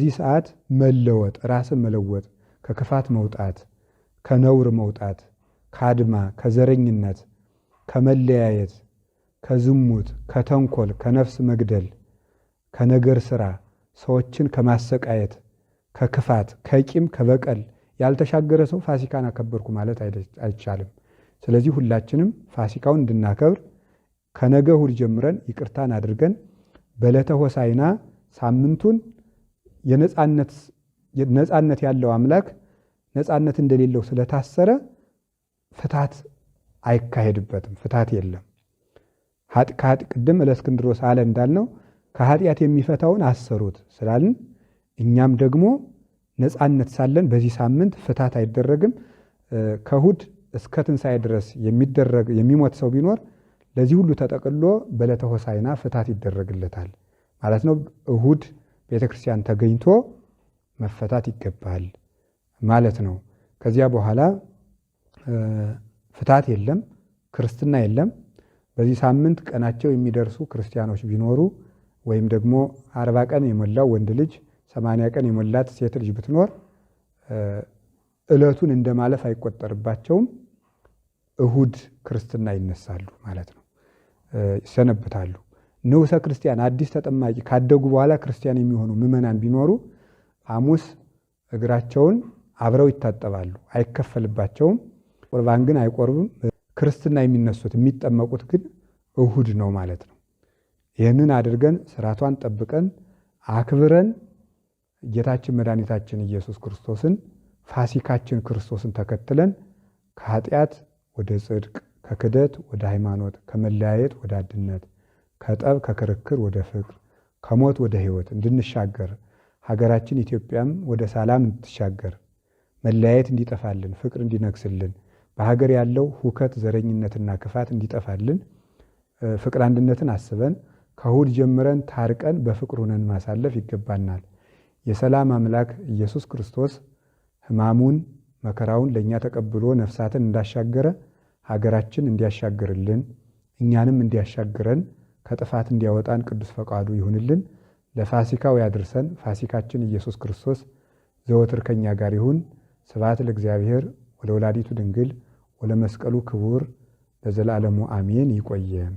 በዚህ ሰዓት መለወጥ፣ ራስን መለወጥ፣ ከክፋት መውጣት፣ ከነውር መውጣት፣ ከአድማ፣ ከዘረኝነት፣ ከመለያየት፣ ከዝሙት፣ ከተንኮል፣ ከነፍስ መግደል፣ ከነገር ሥራ፣ ሰዎችን ከማሰቃየት፣ ከክፋት፣ ከቂም፣ ከበቀል ያልተሻገረ ሰው ፋሲካን አከበርኩ ማለት አይቻልም። ስለዚህ ሁላችንም ፋሲካውን እንድናከብር ከነገ እሑድ ጀምረን ይቅርታን አድርገን በዕለተ ሆሳዕና ሳምንቱን ነፃነት ያለው አምላክ ነፃነት እንደሌለው ስለታሰረ ፍታት አይካሄድበትም። ፍታት የለም። ቅድም እለእስክንድሮስ አለ እንዳልነው ከኃጢአት የሚፈታውን አሰሩት ስላልን እኛም ደግሞ ነፃነት ሳለን በዚህ ሳምንት ፍታት አይደረግም። ከእሑድ እስከ ትንሣኤ ድረስ የሚሞት ሰው ቢኖር ለዚህ ሁሉ ተጠቅሎ በዕለተ ሆሳዕና ፍታት ይደረግለታል ማለት ነው። እሑድ ቤተክርስቲያን ተገኝቶ መፈታት ይገባል ማለት ነው። ከዚያ በኋላ ፍታት የለም፣ ክርስትና የለም። በዚህ ሳምንት ቀናቸው የሚደርሱ ክርስቲያኖች ቢኖሩ ወይም ደግሞ 40 ቀን የሞላው ወንድ ልጅ 80 ቀን የሞላት ሴት ልጅ ብትኖር ዕለቱን እንደማለፍ አይቆጠርባቸውም። እሑድ ክርስትና ይነሳሉ ማለት ነው፣ ይሰነብታሉ። ንዑሰ ክርስቲያን አዲስ ተጠማቂ ካደጉ በኋላ ክርስቲያን የሚሆኑ ምዕመናን ቢኖሩ ሐሙስ እግራቸውን አብረው ይታጠባሉ፣ አይከፈልባቸውም። ቁርባን ግን አይቆርብም። ክርስትና የሚነሱት የሚጠመቁት ግን እሑድ ነው ማለት ነው። ይህንን አድርገን ስርዓቷን ጠብቀን አክብረን ጌታችን መድኃኒታችን ኢየሱስ ክርስቶስን ፋሲካችን ክርስቶስን ተከትለን ከኃጢአት ወደ ጽድቅ፣ ከክደት ወደ ሃይማኖት፣ ከመለያየት ወደ አንድነት፣ ከጠብ ከክርክር ወደ ፍቅር፣ ከሞት ወደ ሕይወት እንድንሻገር ሀገራችን ኢትዮጵያም ወደ ሰላም እንድትሻገር፣ መለያየት እንዲጠፋልን፣ ፍቅር እንዲነግስልን፣ በሀገር ያለው ሁከት ዘረኝነትና ክፋት እንዲጠፋልን ፍቅር አንድነትን አስበን ከእሑድ ጀምረን ታርቀን በፍቅር ሆነን ማሳለፍ ይገባናል። የሰላም አምላክ ኢየሱስ ክርስቶስ ሕማሙን መከራውን ለእኛ ተቀብሎ ነፍሳትን እንዳሻገረ ሀገራችን እንዲያሻግርልን እኛንም እንዲያሻግረን ከጥፋት እንዲያወጣን ቅዱስ ፈቃዱ ይሁንልን። ለፋሲካው ያድርሰን። ፋሲካችን ኢየሱስ ክርስቶስ ዘወትር ከኛ ጋር ይሁን። ስብሐት ለእግዚአብሔር ወለወላዲቱ ድንግል ወለመስቀሉ ክቡር ለዘላለሙ አሜን። ይቆየን።